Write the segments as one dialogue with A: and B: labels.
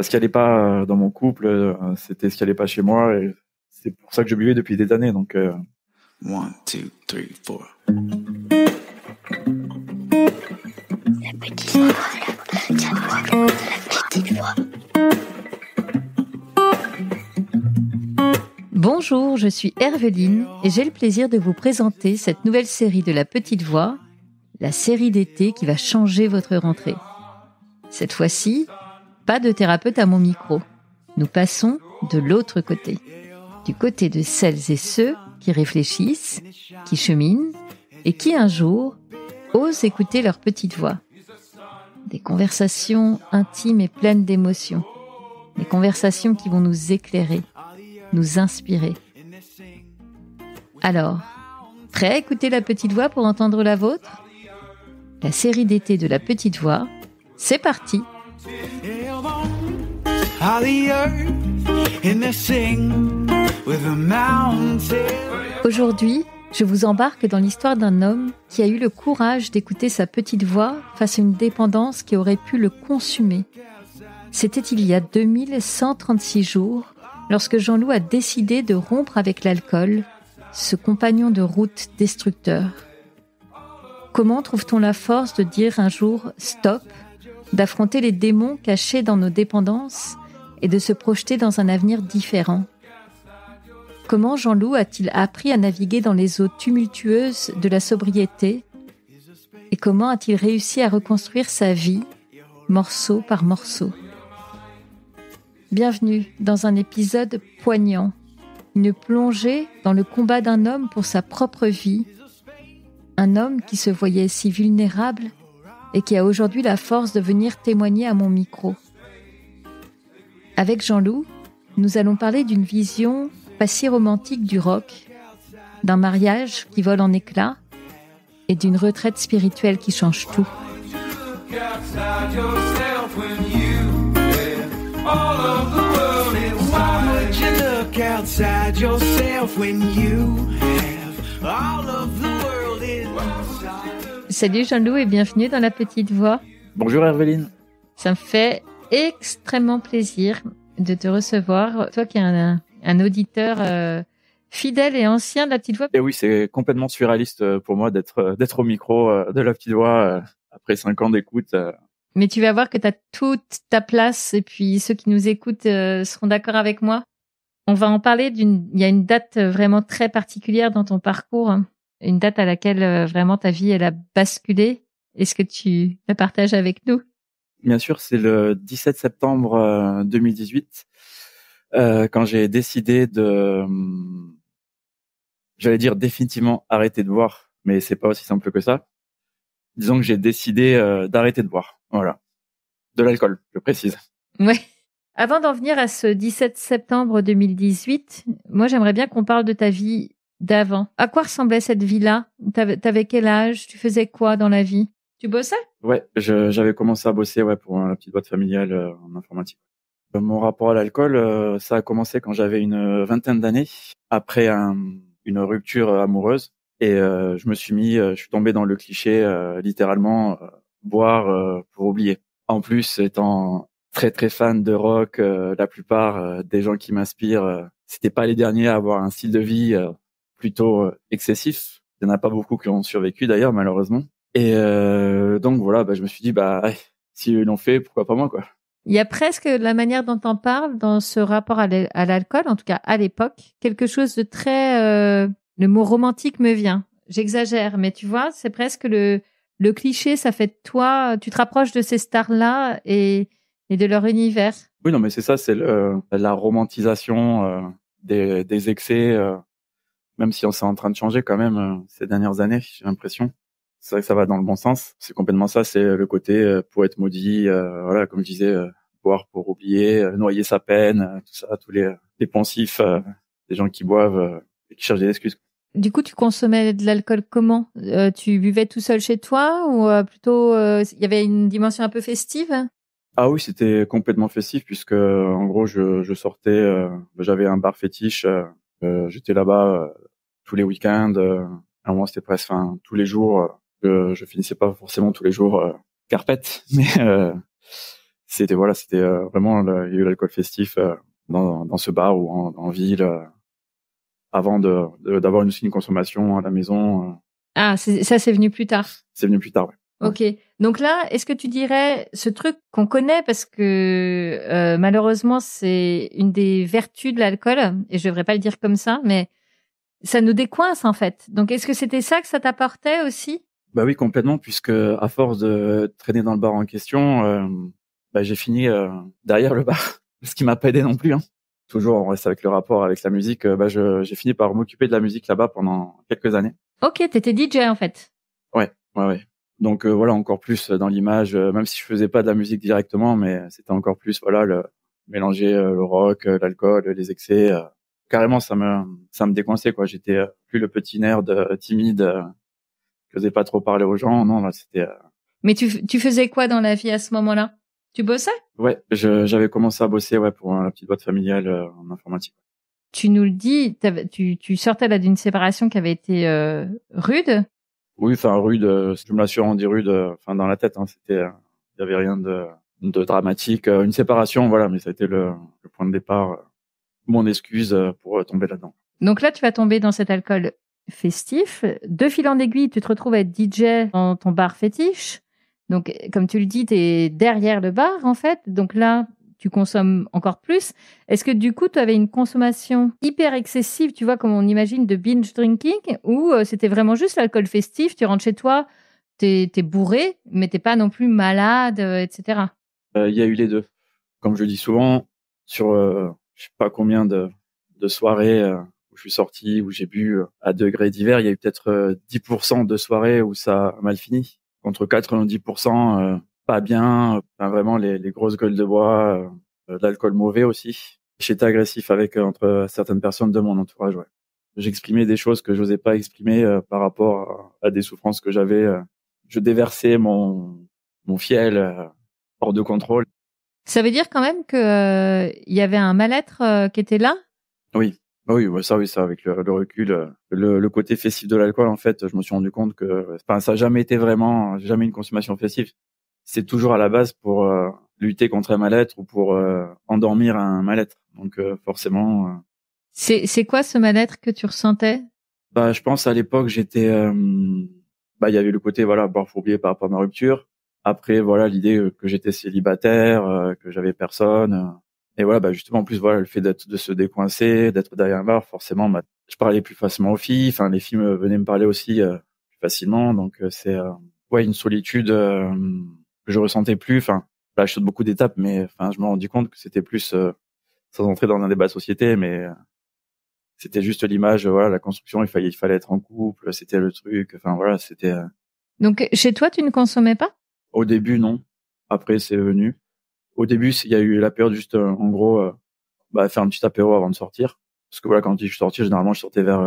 A: ce qui allait pas dans mon couple, c'était ce qui allait pas chez moi, et c'est pour ça que je buvais depuis des années. Donc
B: 1, 2, 3, 4.
C: La petite voix, la petite voix.
D: Bonjour, je suis Herveline et j'ai le plaisir de vous présenter cette nouvelle série de La Petite Voix, la série d'été qui va changer votre rentrée. Cette fois-ci, pas de thérapeute à mon micro. Nous passons de l'autre côté. Du côté de celles et ceux qui réfléchissent, qui cheminent et qui un jour osent écouter leur petite voix. Des conversations intimes et pleines d'émotions. Des conversations qui vont nous éclairer, nous inspirer. Alors, prêt à écouter la petite voix pour entendre la vôtre ? La série d'été de La Petite Voix, c'est parti ! Aujourd'hui, je vous embarque dans l'histoire d'un homme qui a eu le courage d'écouter sa petite voix face à une dépendance qui aurait pu le consumer. C'était il y a 2136 jours, lorsque Jean-Loup a décidé de rompre avec l'alcool, ce compagnon de route destructeur. Comment trouve-t-on la force de dire un jour « stop », d'affronter les démons cachés dans nos dépendances et de se projeter dans un avenir différent ? Comment Jean-Loup a-t-il appris à naviguer dans les eaux tumultueuses de la sobriété ? Et comment a-t-il réussi à reconstruire sa vie, morceau par morceau ? Bienvenue dans un épisode poignant, une plongée dans le combat d'un homme pour sa propre vie, un homme qui se voyait si vulnérable et qui a aujourd'hui la force de venir témoigner à mon micro. Avec Jean-Loup, nous allons parler d'une vision pas si romantique du rock, d'un mariage qui vole en éclats et d'une retraite spirituelle qui change tout. Salut Jean-Loup et bienvenue dans La Petite Voix.
A: bonjour Herveline.
D: Ça me fait extrêmement plaisir de te recevoir, toi qui es un auditeur fidèle et ancien de La Petite Voix.
A: Et oui, c'est complètement surréaliste pour moi d'être au micro de La Petite Voix après 5 ans d'écoute.
D: Mais tu vas voir que tu as toute ta place et puis ceux qui nous écoutent seront d'accord avec moi. On va en parler il y a une date vraiment très particulière dans ton parcours, hein. Une date à laquelle vraiment ta vie elle a basculé. Est-ce que tu la partages avec nous ?
A: Bien sûr, c'est le 17 septembre 2018 quand j'ai décidé j'allais dire définitivement arrêter de boire, mais c'est pas aussi simple que ça. Disons que j'ai décidé d'arrêter de boire, voilà, de l'alcool, je précise.
D: Ouais. Avant d'en venir à ce 17 septembre 2018, moi j'aimerais bien qu'on parle de ta vie d'avant. À quoi ressemblait cette vie-là ? T'avais quel âge ? Tu faisais quoi dans la vie ? Tu bossais ?
A: Ouais, j'avais commencé à bosser pour la petite boîte familiale en informatique. Mon rapport à l'alcool, ça a commencé quand j'avais une vingtaine d'années, après une rupture amoureuse, et je suis tombé dans le cliché littéralement boire pour oublier. En plus, étant très très fan de rock, la plupart des gens qui m'inspirent, c'était pas les derniers à avoir un style de vie plutôt excessif. Il y en a pas beaucoup qui ont survécu d'ailleurs, malheureusement. Et donc voilà, je me suis dit si eux l'ont fait, pourquoi pas moi quoi.
D: Il y a presque la manière dont on parle dans ce rapport à l'alcool, en tout cas à l'époque, quelque chose de très le mot romantique me vient. J'exagère, mais tu vois, c'est presque le cliché, ça fait de toi, tu te rapproches de ces stars-là et de leur univers.
A: Oui, non, mais c'est ça, c'est la romantisation des excès, même si on s'est en train de changer quand même ces dernières années, j'ai l'impression. C'est vrai que ça va dans le bon sens. C'est complètement ça, c'est le côté poète maudit, voilà, comme je disais, boire pour oublier, noyer sa peine, tout ça, tous les poncifs, des gens qui boivent et qui cherchent des excuses.
D: Du coup, tu consommais de l'alcool comment ? Tu buvais tout seul chez toi ou plutôt il y avait une dimension un peu festive ?
A: Ah oui, c'était complètement festif puisque en gros je sortais, j'avais un bar fétiche, j'étais là-bas tous les week-ends, à moi c'était presque tous les jours, je finissais pas forcément tous les jours carpette, mais C'était vraiment il y a eu l'alcool festif dans ce bar ou en ville avant d'avoir aussi une consommation à la maison.
D: Ah, c'est venu plus tard.
A: C'est venu plus tard, ouais.
D: Ok. Donc là, est-ce que tu dirais ce truc qu'on connaît parce que malheureusement c'est une des vertus de l'alcool et je devrais pas le dire comme ça, mais ça nous décoince en fait. Donc est-ce que c'était ça que ça t'apportait aussi?
A: Bah oui, complètement, puisque à force de traîner dans le bar en question, j'ai fini derrière le bar, ce qui m'a pas aidé non plus. Hein. Toujours, on reste avec le rapport avec la musique. J'ai fini par m'occuper de la musique là-bas pendant quelques années.
D: Ok, t'étais DJ en fait.
A: Ouais. Donc voilà, encore plus dans l'image, même si je faisais pas de la musique directement, mais c'était encore plus mélanger le rock, l'alcool, les excès. Carrément, ça me décoinçait quoi. J'étais plus le petit nerd timide qui osait pas trop parler aux gens. Non, là c'était.
D: Mais tu faisais quoi dans la vie à ce moment-là? Tu bossais?
A: Ouais, j'avais commencé à bosser pour la petite boîte familiale en informatique.
D: Tu nous le dis, tu sortais là d'une séparation qui avait été rude.
A: Oui, enfin rude. Je me la suis rendu rude. Dans la tête, hein, il y avait rien de dramatique. Une séparation, voilà, mais ça a été le point de départ, mon excuse pour tomber là-dedans.
D: Donc là, tu vas tomber dans cet alcool festif. De fil en aiguille, tu te retrouves à être DJ dans ton bar fétiche. Donc, comme tu le dis, tu es derrière le bar, en fait. Donc là, tu consommes encore plus. Est-ce que du coup, tu avais une consommation hyper excessive, tu vois, comme on imagine, de binge drinking, ou c'était vraiment juste l'alcool festif, tu rentres chez toi, t'es bourré, mais t'es pas non plus malade, etc.
A: Il y a eu les deux. Comme je dis souvent, sur je sais pas combien de soirées où je suis sorti, où j'ai bu à degrés divers, il y a eu peut-être 10% de soirées où ça a mal fini. Contre 90% pas bien, vraiment les grosses gueules de bois, de l'alcool mauvais aussi. J'étais agressif entre certaines personnes de mon entourage, ouais. J'exprimais des choses que j'osais pas exprimer par rapport à des souffrances que j'avais. Je déversais mon fiel hors de contrôle.
D: Ça veut dire quand même que y avait un mal-être qui était là?
A: Oui. Oui, ça, avec le recul, le côté festif de l'alcool, en fait, je me suis rendu compte que, ça a jamais été vraiment, jamais une consommation festive. C'est toujours à la base pour lutter contre un mal-être ou pour endormir un mal-être. Donc forcément.
D: C'est quoi ce mal-être que tu ressentais?
A: Je pense à l'époque, j'étais, il y avait le côté boire pour oublier par rapport à ma rupture. Après, l'idée que j'étais célibataire, que j'avais personne. Et justement, en plus, le fait de se décoincer, d'être derrière un bar, forcément, je parlais plus facilement aux filles. Enfin, les filles venaient me parler aussi plus facilement. Donc, c'est une solitude que je ressentais plus. Enfin, là, je saute beaucoup d'étapes, mais je me rendis compte que c'était plus, sans entrer dans un débat de société, mais c'était juste l'image, la construction. Il fallait être en couple. C'était le truc. C'était.
D: Donc, chez toi, tu ne consommais pas?
A: Au début, non. Après, c'est venu. Au début, il y a eu la période juste, en gros, faire un petit apéro avant de sortir. Parce que quand je suis sorti, généralement, je sortais vers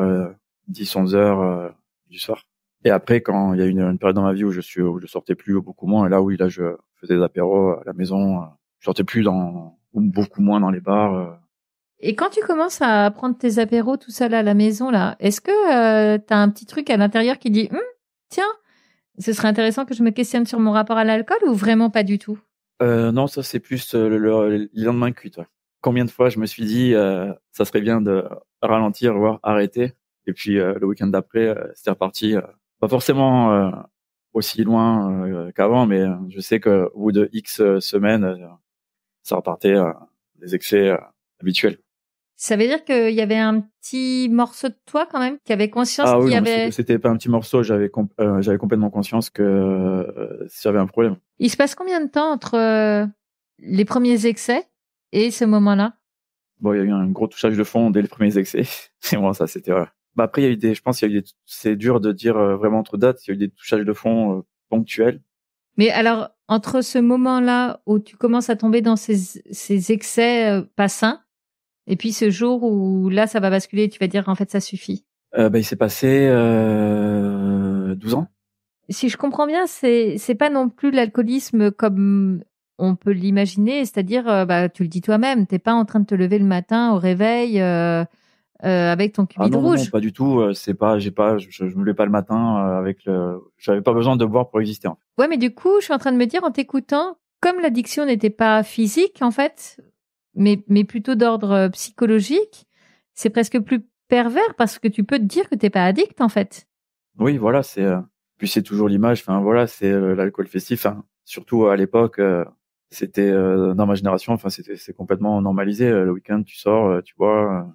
A: 10-11 heures du soir. Et après, quand il y a eu une période dans ma vie où je sortais plus ou beaucoup moins, et là, je faisais des apéros à la maison. Je sortais plus ou beaucoup moins dans les bars.
D: Et quand tu commences à prendre tes apéros tout seul à la maison, là, est-ce que t'as un petit truc à l'intérieur qui dit tiens, ce serait intéressant que je me questionne sur mon rapport à l'alcool ou vraiment pas du tout?
A: Non, ça c'est plus le lendemain cuit, toi. Combien de fois je me suis dit ça serait bien de ralentir, voire arrêter. Et puis le week-end d'après, c'était reparti. Pas forcément aussi loin qu'avant, mais je sais qu'au bout de X semaines, ça repartait des excès habituels.
D: Ça veut dire qu'il y avait un petit morceau de toi quand même qui avait conscience
A: Ah oui,
D: qu'il y
A: non,
D: avait...
A: c'était pas un petit morceau, j'avais complètement conscience que j'avais un problème.
D: Il se passe combien de temps entre les premiers excès et ce moment-là?
A: Bon, il y a eu un gros touchage de fond dès les premiers excès. Et bon, ça c'était... après, c'est dur de dire vraiment entre dates, il y a eu des touchages de fond ponctuels.
D: Mais alors, entre ce moment-là où tu commences à tomber dans ces excès pas sains, et puis ce jour où là, ça va basculer, tu vas dire en fait, ça suffit.
A: Il s'est passé 12 ans.
D: Si je comprends bien, c'est pas non plus l'alcoolisme comme on peut l'imaginer, c'est-à-dire, tu le dis toi-même, t'es pas en train de te lever le matin au réveil avec ton cubit rouge.
A: Non, pas du tout. Je me levais pas le matin j'avais pas besoin de boire pour exister. En fait.
D: Ouais, mais du coup, je suis en train de me dire en t'écoutant, comme l'addiction n'était pas physique, en fait, mais plutôt d'ordre psychologique, c'est presque plus pervers parce que tu peux te dire que t'es pas addict, en fait.
A: Oui, voilà, puis c'est toujours l'image. Enfin voilà, c'est l'alcool festif. Enfin, surtout à l'époque, c'était dans ma génération. Enfin, c'est complètement normalisé. Le week-end, tu sors, tu bois,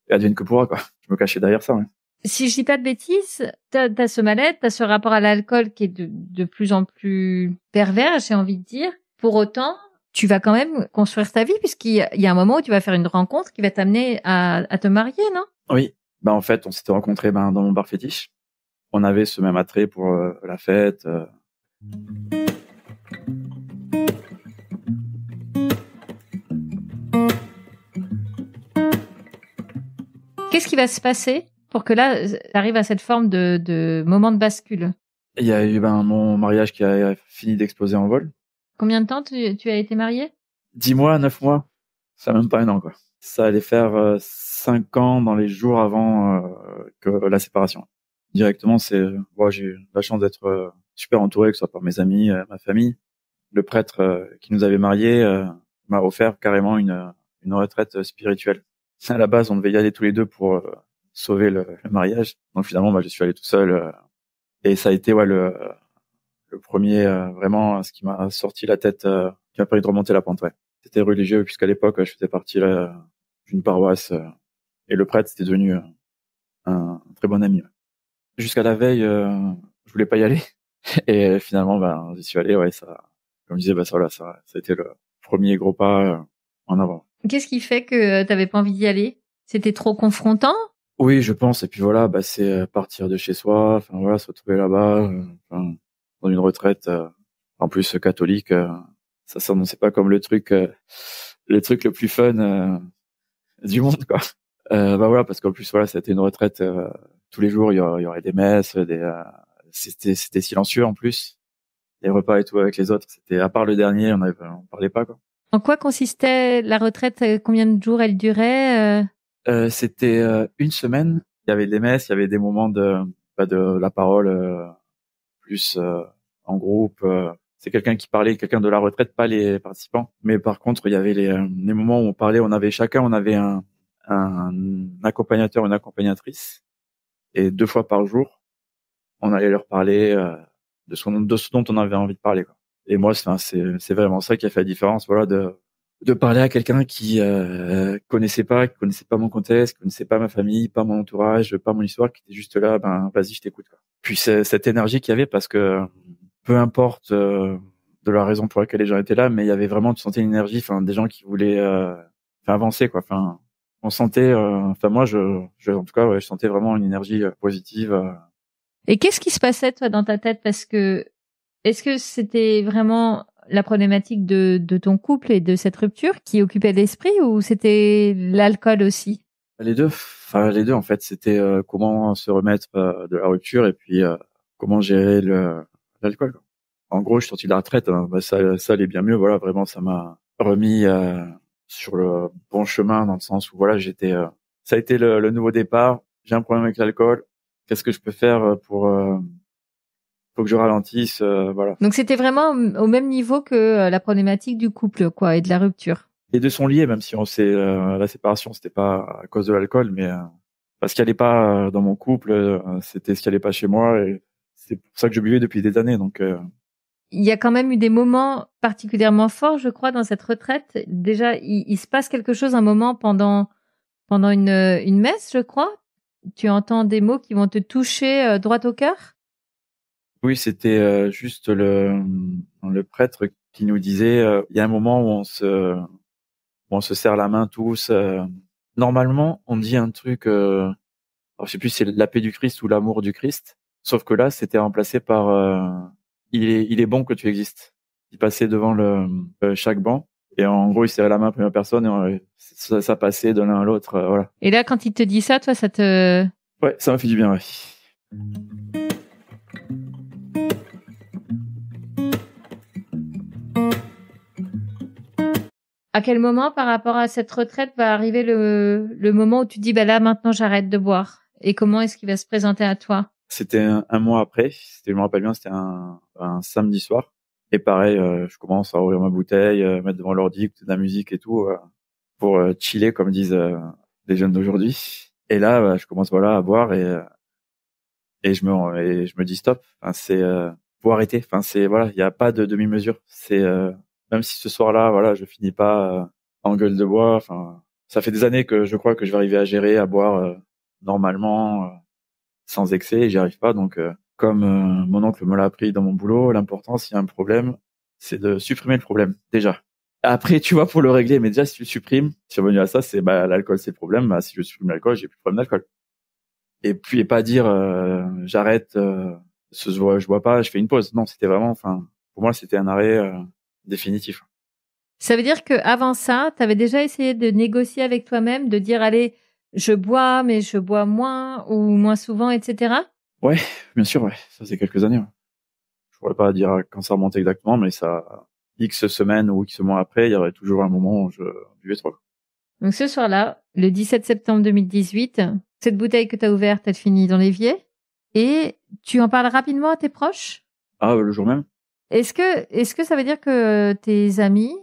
A: et advienne que pourra, quoi. Je me cachais derrière ça. Ouais.
D: Si je dis pas de bêtises, t'as ce mal-être, t'as ce rapport à l'alcool qui est de plus en plus pervers, j'ai envie de dire. Pour autant, tu vas quand même construire ta vie puisqu'il y a un moment où tu vas faire une rencontre qui va t'amener à te marier, non?
A: Oui. Ben en fait, on s'était rencontrés dans mon bar fétiche. On avait ce même attrait pour la fête.
D: Qu'est-ce qui va se passer pour que là, tu arrives à cette forme de moment de bascule?
A: Il y a eu mon mariage qui a fini d'exploser en vol.
D: Combien de temps tu as été marié?
A: 10 mois, 9 mois. Ça même pas un an, quoi. Ça allait faire 5 ans dans les jours avant que la séparation. Directement, j'ai eu la chance d'être super entouré, que ce soit par mes amis, ma famille. Le prêtre qui nous avait mariés m'a offert carrément une retraite spirituelle. À la base, on devait y aller tous les deux pour sauver le mariage. Donc finalement, je suis allé tout seul. Et ça a été le premier vraiment ce qui m'a sorti la tête, qui m'a permis de remonter la pente. Ouais. C'était religieux puisqu'à l'époque, je faisais partie d'une paroisse et le prêtre c'était devenu un très bon ami. Ouais. Jusqu'à la veille, je voulais pas y aller et finalement, j'y suis allé. Ouais, ça, comme je disais, ça a été le premier gros pas en avant.
D: Qu'est-ce qui fait que t'avais pas envie d'y aller? C'était trop confrontant?
A: Oui, je pense. Et puis voilà, c'est partir de chez soi. Enfin voilà, se retrouver là-bas, dans une retraite, en plus catholique. Ça s'annonçait pas comme le truc le plus fun du monde, quoi. Voilà, parce qu'en plus voilà, c'était une retraite. Tous les jours, il y aurait des messes, c'était silencieux en plus. Les repas et tout avec les autres, c'était à part le dernier, on parlait pas, quoi.
D: En quoi consistait la retraite? Combien de jours elle durait?
A: C'était une semaine. Il y avait des messes, il y avait des moments de la parole plus en groupe. C'est quelqu'un qui parlait, quelqu'un de la retraite, pas les participants. Mais par contre, il y avait les moments où on parlait. On avait un accompagnateur, une accompagnatrice, et 2 fois par jour, on allait leur parler de ce dont on avait envie de parler, quoi. Et moi, c'est vraiment ça qui a fait la différence, voilà, de parler à quelqu'un qui connaissait pas mon contexte, qui connaissait pas ma famille, pas mon entourage, pas mon histoire, qui était juste là, vas-y, je t'écoute, quoi. Puis c'est cette énergie qu'il y avait, parce que peu importe de la raison pour laquelle les gens étaient là, mais il y avait vraiment, tu sentais une énergie, des gens qui voulaient avancer, quoi. On sentait, moi, en tout cas, ouais, je sentais vraiment une énergie positive.
D: Et qu'est-ce qui se passait, toi, dans ta tête? Parce que, est-ce que c'était vraiment la problématique de ton couple et de cette rupture qui occupait l'esprit, ou c'était l'alcool aussi?
A: Les deux, en fait, c'était comment se remettre de la rupture et puis comment gérer l'alcool, quoi. En gros, je suis sorti de la retraite, hein, ça allait bien mieux, voilà, vraiment, ça m'a remis sur le bon chemin, dans le sens où voilà, ça a été le nouveau départ. J'ai un problème avec l'alcool. Qu'est-ce que je peux faire pour faut que je ralentisse, voilà.
D: Donc c'était vraiment au même niveau que la problématique du couple, quoi, et de la rupture.
A: Les deux sont liés, même si la séparation, c'était pas à cause de l'alcool, mais parce qu'il allait pas dans mon couple, c'était ce qui allait pas chez moi, et c'est pour ça que je buvais depuis des années. Donc
D: il y a quand même eu des moments particulièrement forts, je crois, dans cette retraite. Déjà, il se passe quelque chose un moment pendant une messe, je crois. Tu entends des mots qui vont te toucher droit au cœur.
A: Oui, c'était juste le prêtre qui nous disait, il y a un moment où on se serre la main tous. Normalement, on dit un truc, alors je sais plus si c'est la paix du Christ ou l'amour du Christ. Sauf que là, c'était remplacé par il est bon que tu existes. Il passait devant chaque banc, et en gros, il serrait la main à la première personne, et ça passait de l'un à l'autre, voilà.
D: Et là, quand il te dit ça, toi,
A: Ouais, ça m'a fait du bien, ouais.
D: À quel moment, par rapport à cette retraite, va arriver le moment où tu dis, là, maintenant, j'arrête de boire? Et comment est-ce qu'il va se présenter à toi?
A: C'était un mois après. Je me rappelle bien, c'était un samedi soir. Et pareil, je commence à ouvrir ma bouteille, mettre devant l'ordi, écouter de la musique et tout, pour chiller, comme disent les jeunes d'aujourd'hui. Et là, je commence à boire et je me dis stop. Enfin, c'est faut arrêter. Enfin, c'est voilà, il y a pas de demi-mesure. C'est même si ce soir-là, voilà, je finis pas en gueule de bois. Enfin, ça fait des années que je crois que je vais arriver à gérer, à boire normalement, sans excès, et j'y arrive pas. Donc, comme mon oncle me l'a appris dans mon boulot, l'important, s'il y a un problème, c'est de supprimer le problème déjà. Après, tu vois, pour le régler, mais déjà, si tu le supprimes, je suis revenu à ça, c'est l'alcool, c'est le problème. Bah, si je supprime l'alcool, j'ai plus de problème d'alcool. Et puis, et pas dire j'arrête, je bois pas, je fais une pause. Non, c'était vraiment, enfin, pour moi, c'était un arrêt définitif.
D: Ça veut dire que avant ça, tu avais déjà essayé de négocier avec toi-même, de dire allez, je bois, mais je bois moins ou moins souvent, etc.
A: Ouais, bien sûr, ouais. Ça, c'est quelques années. Ouais. Je pourrais pas dire quand ça remonte exactement, mais ça, X semaines ou X mois après, il y aurait toujours un moment où je buvais trop.
D: Donc ce soir-là, le 17 septembre 2018, cette bouteille que tu as ouverte, elle finit dans l'évier et tu en parles rapidement à tes proches.
A: Ah, le jour même?
D: Est-ce que ça veut dire que tes amis,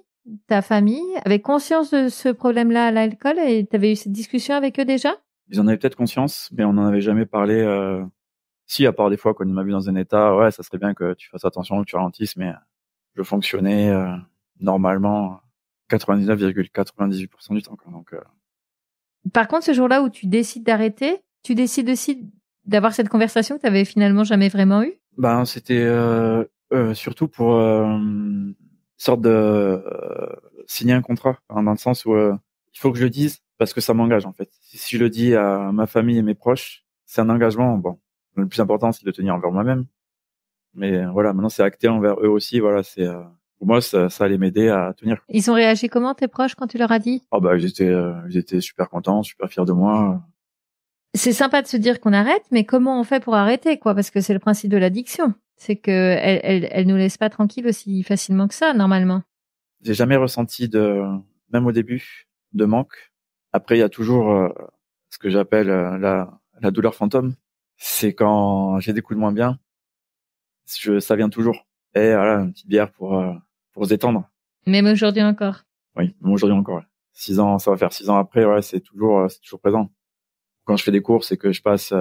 D: ta famille avaient conscience de ce problème-là à l'alcool et tu avais eu cette discussion avec eux déjà?
A: Ils en avaient peut-être conscience, mais on n'en avait jamais parlé. Si, à part des fois quand il m'a vu dans un état, ouais, ça serait bien que tu fasses attention, que tu ralentisses, mais je fonctionnais normalement 99,98% du temps. Quoi. Donc,
D: Par contre, ce jour-là où tu décides d'arrêter, tu décides aussi d'avoir cette conversation que tu avais finalement jamais vraiment eue?
A: ben, c'était surtout pour sorte de signer un contrat, hein, dans le sens où il faut que je le dise parce que ça m'engage en fait. Si je le dis à ma famille et mes proches, c'est un engagement. Bon, le plus important c'est de le tenir envers moi-même. Mais voilà, maintenant c'est acté envers eux aussi. Voilà, c'est pour moi ça allait m'aider à tenir.
D: Ils ont réagi comment, tes proches, quand tu leur as dit?
A: Oh bah ils étaient super contents, super fiers de moi.
D: C'est sympa de se dire qu'on arrête, mais comment on fait pour arrêter, quoi? Parce que c'est le principe de l'addiction. C'est que elle nous laisse pas tranquille aussi facilement que ça, normalement.
A: J'ai jamais ressenti même au début, de manque. Après, il y a toujours ce que j'appelle la douleur fantôme. C'est quand j'ai des coups de moins bien, ça vient toujours. Et voilà, une petite bière pour se détendre.
D: Même aujourd'hui encore.
A: Oui, même aujourd'hui encore. Ouais. 6 ans, ça va faire 6 ans après, ouais, c'est toujours présent. Quand je fais des courses et que je passe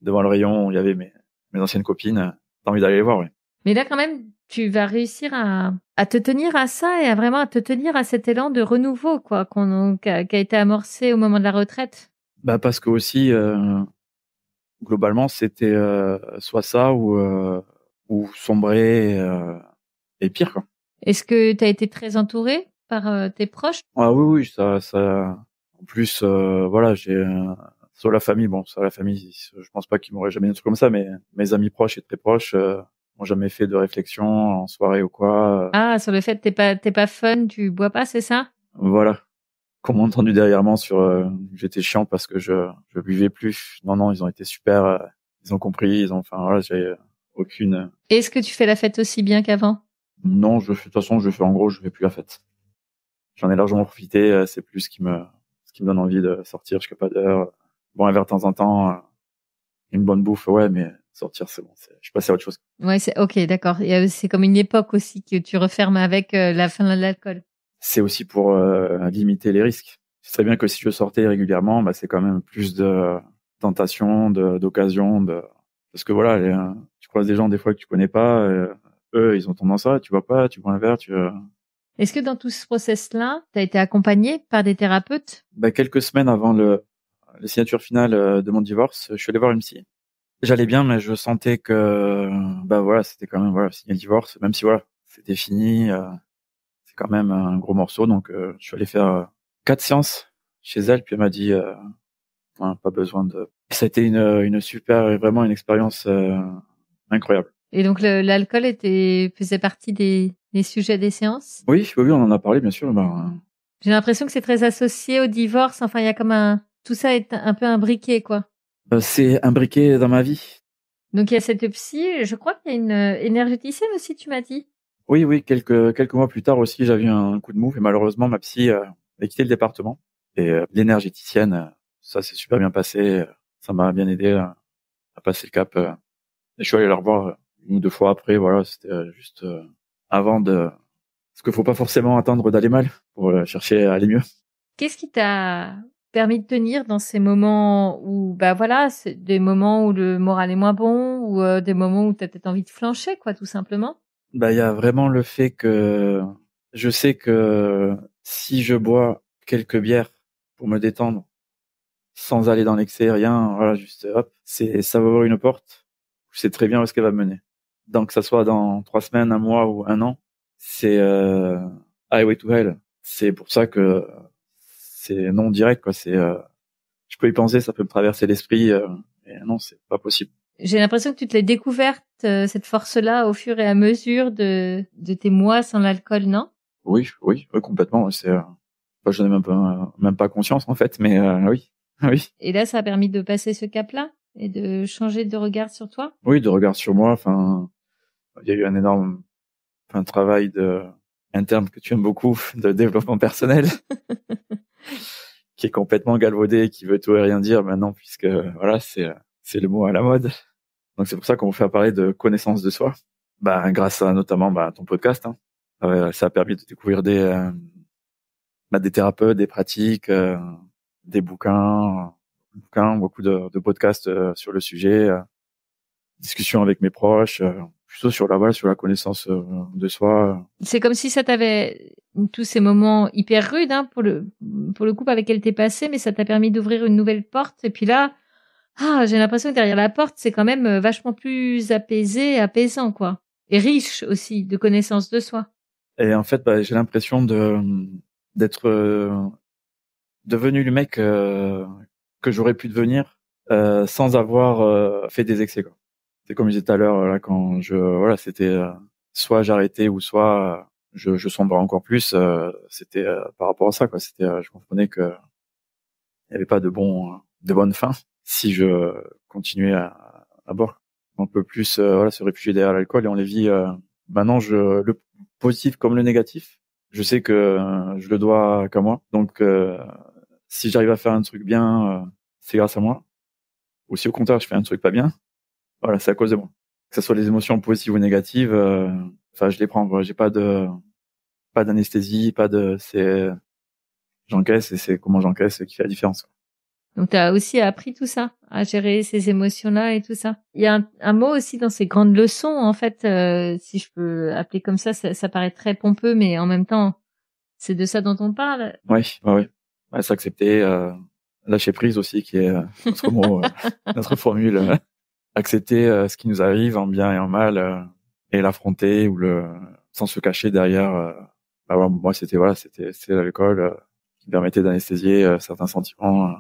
A: devant le rayon où il y avait mes anciennes copines, t'as envie d'aller les voir, ouais.
D: Mais là, quand même, tu vas réussir à te tenir à ça et à vraiment à te tenir à cet élan de renouveau, quoi, qui a été amorcé au moment de la retraite.
A: Bah parce que aussi globalement c'était soit ça ou sombrer et pire quoi.
D: Est-ce que tu as été très entouré par tes proches?
A: Ah oui oui ça en plus voilà j'ai sur la famille bon sur la famille je pense pas qu'ils m'auraient jamais dit un truc comme ça mais mes amis proches et très proches m'ont jamais fait de réflexion en soirée ou quoi.
D: Ah, sur le fait que t'es pas fun, tu bois pas, c'est ça?
A: Voilà. Qu'on m'a entendu derrière moi sur j'étais chiant parce que je buvais plus. Non, ils ont été super. Ils ont compris. Enfin voilà, j'ai aucune.
D: Est-ce que tu fais la fête aussi bien qu'avant?
A: Non, de toute façon, en gros, je fais plus la fête. J'en ai largement profité. C'est plus ce qui me donne envie de sortir jusqu'à pas d'heure. Bon, un verre de temps en temps, une bonne bouffe, ouais, mais sortir, c'est bon. Je suis passé à autre chose.
D: Ouais, c'est ok, d'accord. C'est comme une époque aussi que tu refermes avec la fin de l'alcool.
A: C'est aussi pour limiter les risques. C'est très bien que si je sortais régulièrement, bah, c'est quand même plus de tentation, d'occasion, parce que voilà, tu croises des gens des fois que tu connais pas, eux ils ont tendance à, tu vois pas, tu bois un verre,
D: Est-ce que dans tout ce process-là, tu as été accompagné par des thérapeutes?
A: Bah, quelques semaines avant la signature finale de mon divorce, je suis allé voir une psy. J'allais bien, mais je sentais que bah voilà, c'était quand même voilà, signer le divorce, même si voilà, c'était fini, c'est quand même un gros morceau, donc je suis allé faire 4 séances chez elle, puis elle m'a dit pas besoin de. Ça a été une super, vraiment une expérience incroyable.
D: Et donc l'alcool faisait partie des sujets des séances?
A: Oui, on en a parlé bien sûr.
D: J'ai l'impression que c'est très associé au divorce. Enfin, il y a comme tout ça est un peu imbriqué, quoi.
A: C'est imbriqué dans ma vie.
D: Donc il y a cette psy. Je crois qu'il y a une énergéticienne aussi, tu m'as dit.
A: Oui, quelques mois plus tard aussi, j'avais eu un coup de mou et malheureusement ma psy a quitté le département et l'énergéticienne, ça s'est super bien passé. Ça m'a bien aidé à passer le cap. Et je suis allé la revoir une ou deux fois après. Voilà, c'était juste avant de... Parce qu'il faut pas forcément attendre d'aller mal pour chercher à aller mieux.
D: Qu'est-ce qui t'a permis de tenir dans ces moments où, c'est des moments où le moral est moins bon ou des moments où t'as peut-être envie de flancher, quoi, tout simplement?
A: Il y a vraiment le fait que je sais que si je bois quelques bières pour me détendre, sans aller dans l'excès, rien, voilà, juste hop, ça va ouvrir une porte. Je sais très bien où est-ce qu'elle va me mener. Donc, que ça soit dans 3 semaines, un mois ou un an, c'est highway to hell. C'est pour ça que c'est non direct, quoi. Je peux y penser, ça peut me traverser l'esprit, et non, c'est pas possible.
D: J'ai l'impression que tu te l'es découverte, cette force-là, au fur et à mesure de tes mois sans l'alcool, non?
A: Oui, complètement. J'en ai même pas conscience, en fait, mais oui, oui.
D: Et là, ça a permis de passer ce cap-là et de changer de regard sur toi?
A: Oui, de regard sur moi. Enfin, il y a eu un énorme travail interne que tu aimes beaucoup, de développement personnel, qui est complètement galvaudé, qui veut tout et rien dire maintenant, puisque voilà, c'est le mot à la mode. Donc c'est pour ça qu'on fait parler de connaissance de soi. Grâce à notamment ton podcast, hein. Ça a permis de découvrir des thérapeutes, des pratiques, des bouquins, beaucoup de podcasts sur le sujet, discussions avec mes proches, plutôt sur la connaissance de soi.
D: C'est comme si ça t'avait tous ces moments hyper rudes, hein, pour le coup avec lequel t'es passé, mais ça t'a permis d'ouvrir une nouvelle porte. Et puis là, j'ai l'impression que derrière la porte, c'est quand même vachement plus apaisant, quoi. Et riche aussi de connaissance de soi.
A: Et en fait, j'ai l'impression d'être devenu le mec que j'aurais pu devenir sans avoir fait des excès, quoi. C'est comme je disais tout à l'heure, là, quand c'était soit j'arrêtais ou soit je sombrais encore plus. C'était par rapport à ça, quoi. C'était, je comprenais que il n'y avait pas de bonne fin si je continuais à boire. On peut plus se réfugier derrière l'alcool et on les vit maintenant, le positif comme le négatif. Je sais que je le dois qu'à moi. Donc si j'arrive à faire un truc bien, c'est grâce à moi. Ou si au contraire je fais un truc pas bien, voilà, c'est à cause de moi. Que ce soit les émotions positives ou négatives, je les prends, quoi. J'ai pas d'anesthésie, j'encaisse et c'est comment j'encaisse qui fait la différence.
D: Donc, tu as aussi appris tout ça, à gérer ces émotions-là et tout ça. Il y a un mot aussi dans ces grandes leçons, en fait, si je peux appeler comme ça paraît très pompeux, mais en même temps, c'est de ça dont on parle.
A: Oui. Ouais, s'accepter, lâcher prise aussi, qui est notre mot, notre formule. Accepter ce qui nous arrive en bien et en mal, et l'affronter sans se cacher derrière. Moi, c'était l'alcool qui permettait d'anesthésier certains sentiments.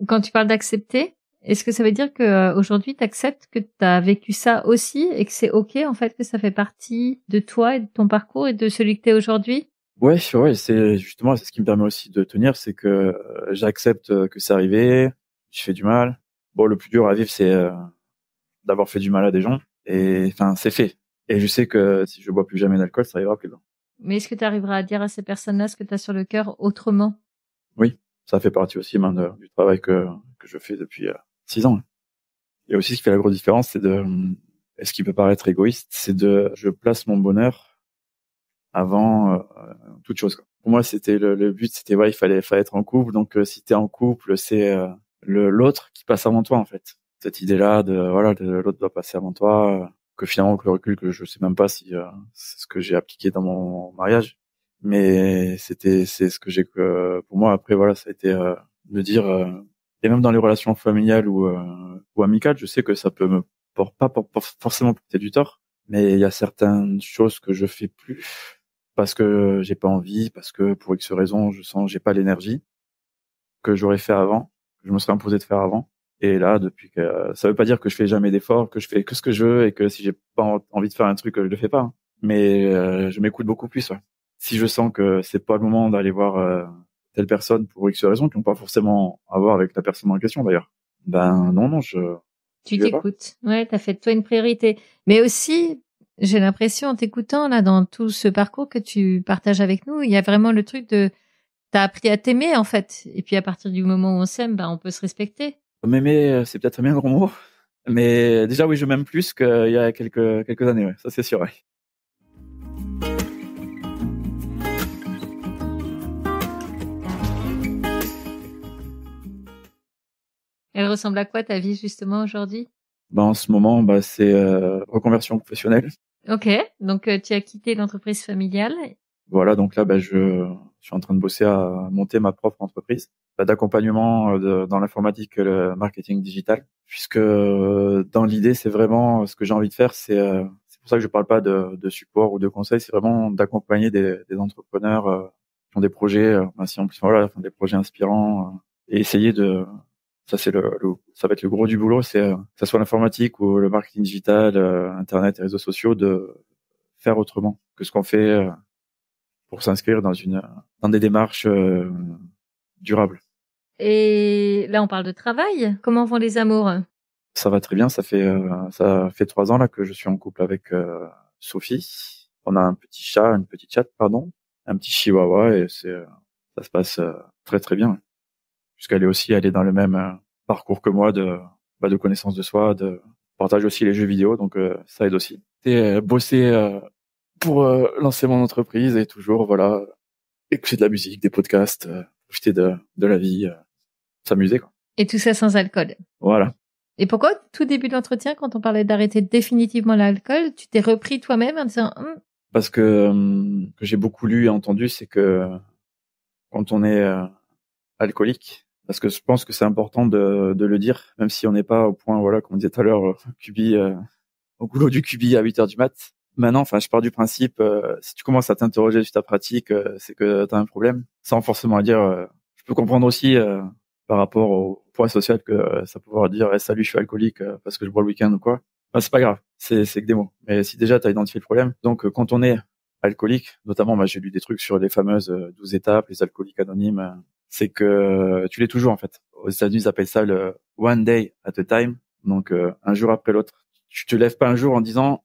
D: Quand tu parles d'accepter, est-ce que ça veut dire que aujourd'hui tu acceptes que tu as vécu ça aussi et que c'est OK en fait, que ça fait partie de toi et de ton parcours et de celui que tu es aujourd'hui?
A: Ouais, c'est justement c'est ce qui me permet aussi de tenir, c'est que j'accepte que c'est arrivé, je fais du mal. Bon, le plus dur à vivre, c'est d'avoir fait du mal à des gens, et enfin c'est fait. Et je sais que si je bois plus jamais d'alcool, ça ira plus loin.
D: Mais est-ce que tu arriveras à dire à ces personnes-là ce que tu as sur le cœur autrement?
A: Oui, ça fait partie aussi du travail que je fais depuis 6 ans. Et aussi, ce qui fait la grosse différence, c'est et ce qui peut paraître égoïste, je place mon bonheur avant toute chose, quoi. Pour moi, c'était le but, c'était il fallait être en couple. Donc, si t'es en couple, c'est l'autre qui passe avant toi, en fait. Cette idée-là de l'autre doit passer avant toi, que finalement, avec le recul, que je sais même pas si c'est ce que j'ai appliqué dans mon mariage, mais c'est ce que j'ai pour moi. Après, ça a été de dire, et même dans les relations familiales ou amicales, je sais que ça peut pas forcément porter du tort, mais il y a certaines choses que je fais plus parce que j'ai pas envie, parce que pour X raisons, j'ai pas l'énergie que j'aurais fait avant, que je me serais imposé de faire avant. Et là, ça veut pas dire que je fais jamais d'efforts, que je fais que ce que je veux et que si j'ai pas envie de faire un truc, je le fais pas, hein. Mais je m'écoute beaucoup plus, ouais. Si je sens que c'est pas le moment d'aller voir telle personne pour X raisons qui n'ont pas forcément à voir avec la personne en question d'ailleurs, non,
D: tu t'écoutes. Ouais, t'as fait de toi une priorité. Mais aussi, j'ai l'impression en t'écoutant là dans tout ce parcours que tu partages avec nous, il y a vraiment le truc t'as appris à t'aimer en fait. Et puis à partir du moment où on s'aime, on peut se respecter.
A: M'aimer, c'est peut-être un bien grand mot, mais déjà oui, je m'aime plus qu'il y a quelques années, ouais. Ça c'est sûr, ouais.
D: Elle ressemble à quoi ta vie justement aujourd'hui?
A: En ce moment, c'est reconversion professionnelle.
D: Ok, donc tu as quitté l'entreprise familiale.
A: Voilà, donc là, je suis en train de bosser à monter ma propre entreprise d'accompagnement dans l'informatique et le marketing digital. Puisque dans l'idée, c'est vraiment ce que j'ai envie de faire. C'est pour ça que je parle pas de support ou de conseil. C'est vraiment d'accompagner des entrepreneurs qui ont des projets, des projets inspirants et essayer de. Ça c'est ça va être le gros du boulot. C'est que ça soit l'informatique ou le marketing digital, internet et réseaux sociaux, de faire autrement que ce qu'on fait pour s'inscrire dans des démarches durables.
D: Et là, on parle de travail. Comment vont les amours?
A: Ça va très bien. Ça fait 3 ans là que je suis en couple avec Sophie. On a un petite chatte, un petit chihuahua, et ça se passe très très bien. Puisqu'elle est dans le même parcours que moi de connaissance de soi, de partage aussi les jeux vidéo, donc ça aide aussi. Et bosser pour lancer mon entreprise et toujours écouter de la musique, des podcasts, profiter de la vie, s'amuser quoi.
D: Et tout ça sans alcool.
A: Voilà.
D: Et pourquoi, tout début de l'entretien, quand on parlait d'arrêter définitivement l'alcool, tu t'es repris toi-même en disant
A: Parce que j'ai beaucoup lu et entendu, c'est que quand on est alcoolique, parce que je pense que c'est important de le dire, même si on n'est pas au point, comme on disait tout à l'heure, au goulot du cubi à 8h du mat. Maintenant, je pars du principe, si tu commences à t'interroger sur ta pratique, c'est que t'as un problème, sans forcément dire. Je peux comprendre aussi par rapport au poids social que ça peut pouvoir dire salut, je suis alcoolique parce que je bois le week-end ou quoi. C'est pas grave, c'est que des mots. Mais si déjà t'as identifié le problème, donc quand on est alcoolique, notamment, j'ai lu des trucs sur les fameuses 12 étapes, les alcooliques anonymes, c'est que tu l'es toujours en fait. Aux États-Unis, ils appellent ça le one day at a time, donc un jour après l'autre. Tu te lèves pas un jour en disant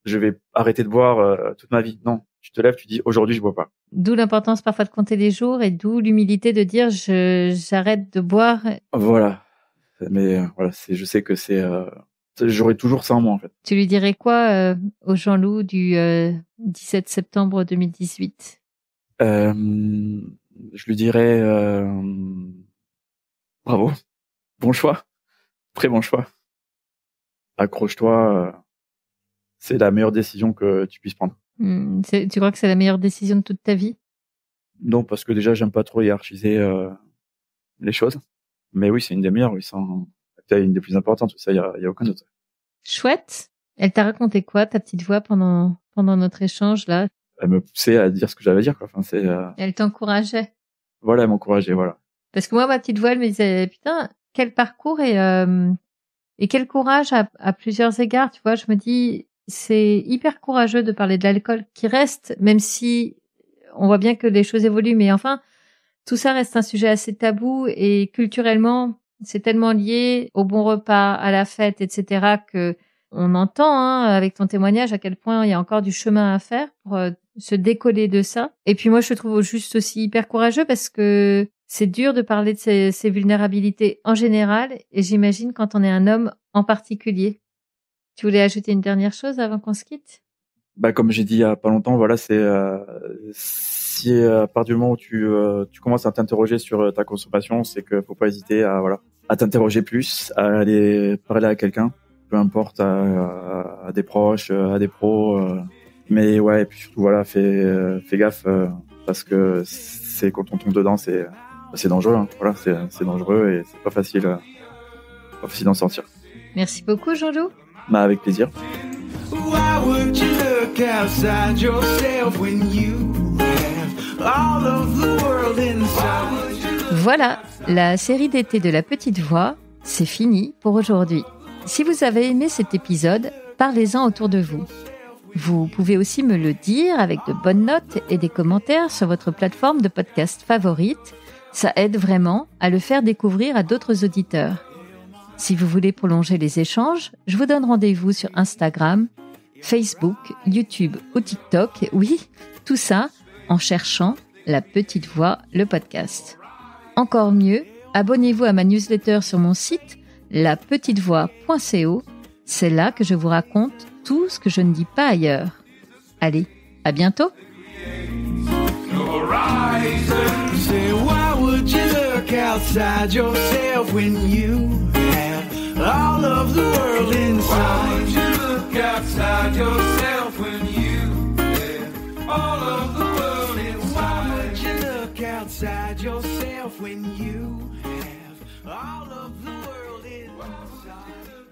A: je vais arrêter de boire toute ma vie. Non, tu te lèves, tu dis aujourd'hui je bois pas.
D: D'où l'importance parfois de compter les jours et d'où l'humilité de dire j'arrête de boire.
A: Voilà. Mais je sais que j'aurai toujours ça en moi en fait.
D: Tu lui dirais quoi au Jean-Loup du 17 septembre 2018?
A: Je lui dirais bravo, bon choix, très bon choix. Accroche-toi, c'est la meilleure décision que tu puisses prendre.
D: Tu crois que c'est la meilleure décision de toute ta vie?
A: Non, parce que déjà j'aime pas trop hiérarchiser les choses. Mais oui, c'est une des meilleures, oui, c'est une des plus importantes, ça y a aucun doute.
D: Chouette. Elle t'a raconté quoi, ta petite voix, pendant notre échange là?
A: Elle me poussait à dire ce que j'avais à dire quoi.
D: Elle t'encourageait.
A: Voilà, elle m'encourageait, voilà.
D: Parce que moi, ma petite voix, elle me disait putain, quel parcours et quel courage à plusieurs égards, tu vois. Je me dis, c'est hyper courageux de parler de l'alcool qui reste, même si on voit bien que les choses évoluent, mais enfin, tout ça reste un sujet assez tabou et culturellement, c'est tellement lié au bon repas, à la fête, etc. que on entend avec ton témoignage à quel point il y a encore du chemin à faire pour se décoller de ça. Et puis moi, je trouve juste aussi hyper courageux parce que c'est dur de parler de ces vulnérabilités en général et j'imagine quand on est un homme en particulier. Tu voulais ajouter une dernière chose avant qu'on se quitte?
A: Comme j'ai dit il y a pas longtemps, c'est si à partir du moment où tu commences à t'interroger sur ta consommation, c'est que faut pas hésiter à t'interroger plus, à aller parler à quelqu'un, peu importe, à des proches, à des pros, mais ouais, et puis surtout fais gaffe parce que c'est quand on tombe dedans, c'est dangereux, hein. C'est dangereux et c'est pas facile d'en sortir.
D: Merci beaucoup, Jean-Loup.
A: Avec plaisir.
B: Why would you look outside yourself when you have all of the world inside?
D: Voilà, la série d'été de la petite voix, c'est fini pour aujourd'hui. Si vous avez aimé cet épisode, parlez-en autour de vous. Vous pouvez aussi me le dire avec de bonnes notes et des commentaires sur votre plateforme de podcast favorite. Ça aide vraiment à le faire découvrir à d'autres auditeurs. Si vous voulez prolonger les échanges, je vous donne rendez-vous sur Instagram, Facebook, YouTube ou TikTok. Oui, tout ça en cherchant La Petite Voix, le podcast. Encore mieux, abonnez-vous à ma newsletter sur mon site lapetitevoix.co. C'est là que je vous raconte tout ce que je ne dis pas ailleurs. Allez, à bientôt!
B: Say, why would you look out? outside yourself when you have all of the world inside? Why would you look outside yourself when you have all of the world inside? Why would you look outside yourself when you have all of the world inside?